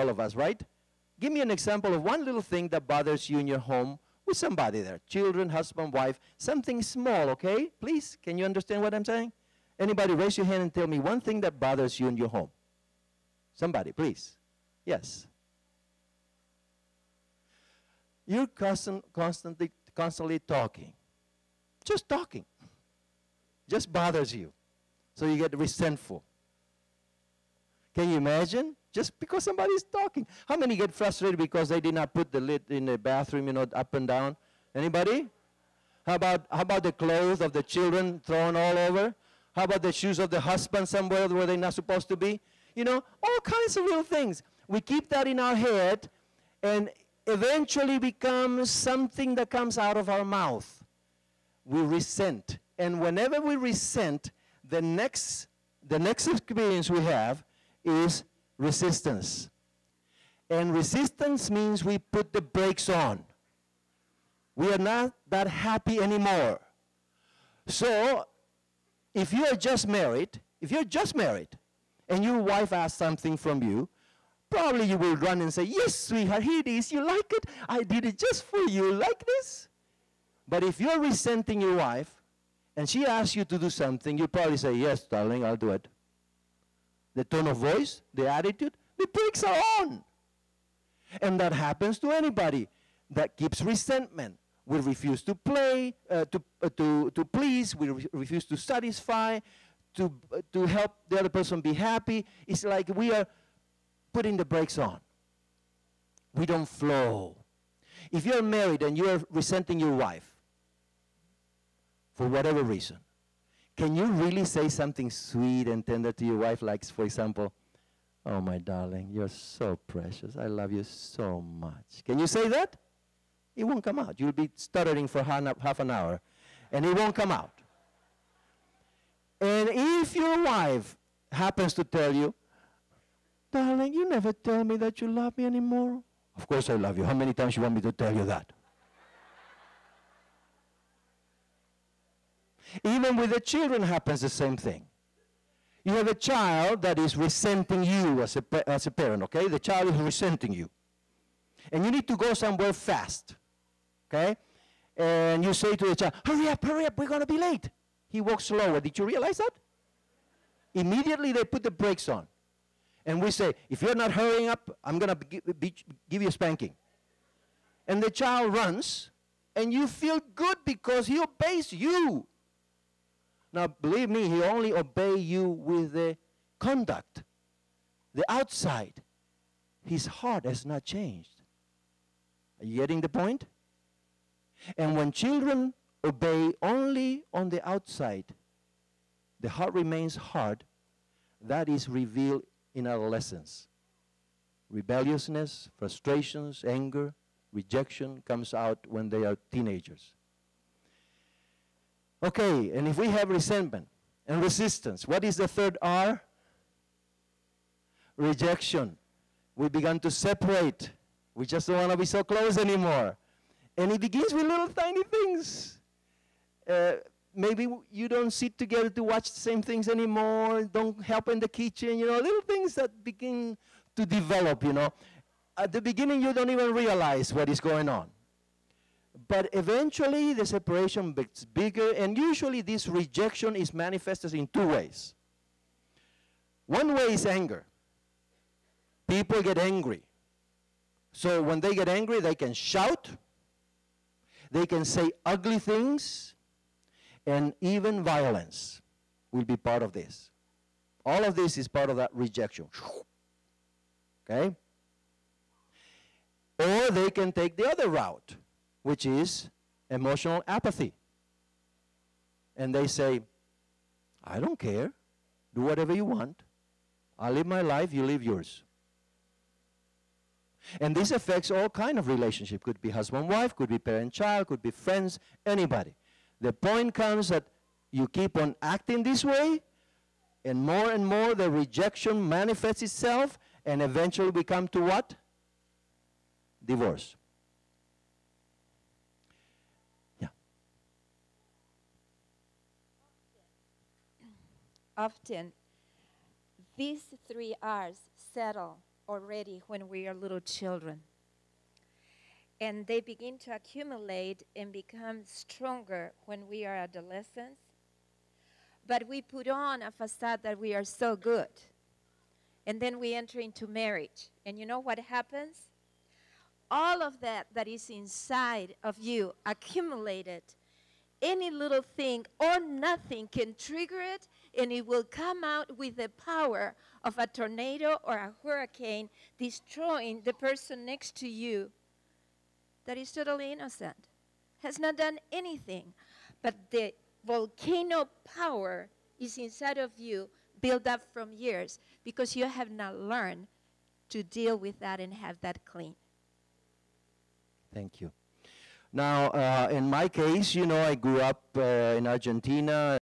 all of us, right? Give me an example of one little thing that bothers you in your home with somebody there. Children, husband, wife, something small, okay? Please, can you understand what I'm saying? Anybody raise your hand and tell me one thing that bothers you in your home. Somebody, please. Yes. You're constantly talking. Just talking. Just bothers you. So you get resentful. Can you imagine? Just because somebody's talking. How many get frustrated because they did not put the lid in the bathroom, up and down? Anybody? How about the clothes of the children thrown all over? How about the shoes of the husband somewhere where they're not supposed to be? All kinds of little things. We keep that in our head, and eventually becomes something that comes out of our mouth. We resent. And whenever we resent, the next experience we have is resistance. And resistance means we put the brakes on. We are not that happy anymore. So, if you're just married, and your wife asks something from you, probably you will run and say, yes, sweetheart, here it is. You like it? I did it just for you. Like this? But if you're resenting your wife, and she asks you to do something, you probably say, yes, darling, I'll do it. The tone of voice, the attitude, the brakes are on. And that happens to anybody that keeps resentment. We refuse to play, to please, we refuse to satisfy, to help the other person be happy. It's like we are putting the brakes on. We don't flow. If you're married and you're resenting your wife for whatever reason, can you really say something sweet and tender to your wife, like, for example, oh, my darling, you're so precious. I love you so much. Can you say that? It won't come out. You'll be stuttering for half an hour, and it won't come out. And if your wife happens to tell you, darling, you never tell me that you love me anymore. Of course I love you. How many times you want me to tell you that? Even with the children happens the same thing. You have a child that is resenting you as a parent, okay? The child is resenting you. And you need to go somewhere fast, okay? And you say to the child, hurry up, we're going to be late. He walks slower. Did you realize that? Immediately they put the brakes on. And we say, if you're not hurrying up, I'm going to give you a spanking. And the child runs, and you feel good because he obeys you. Now, believe me, he only obeys you with the conduct, the outside. His heart has not changed. Are you getting the point? And when children obey only on the outside, the heart remains hard. That is revealed in adolescence. Rebelliousness, frustrations, anger, rejection comes out when they are teenagers. Okay, and if we have resentment and resistance, what is the third R? Rejection. We began to separate. We just don't want to be so close anymore. And it begins with little tiny things. Maybe you don't sit together to watch the same things anymore, don't help in the kitchen, little things that begin to develop, At the beginning, you don't even realize what is going on. But eventually, the separation gets bigger, and usually this rejection is manifested in two ways. One way is anger. People get angry. So when they get angry, they can shout, they can say ugly things, and even violence will be part of this. All of this is part of that rejection. Okay? Or they can take the other route, which is emotional apathy. And they say, I don't care. Do whatever you want. I'll live my life, you live yours. And this affects all kinds of relationships. Could be husband-wife, could be parent-child, could be friends, anybody. The point comes that you keep on acting this way, and more the rejection manifests itself, and eventually we come to what? Divorce. Yeah. Often, these three R's settle already when we are little children. And they begin to accumulate and become stronger when we are adolescents. But we put on a facade that we are so good. And then we enter into marriage. And you know what happens? All of that is inside of you accumulated, any little thing or nothing can trigger it, and it will come out with the power of a tornado or a hurricane, destroying the person next to you that is totally innocent, has not done anything. But the volcano power is inside of you, built up from years, because you have not learned to deal with that and have that clean. Thank you. Now, in my case, I grew up in Argentina.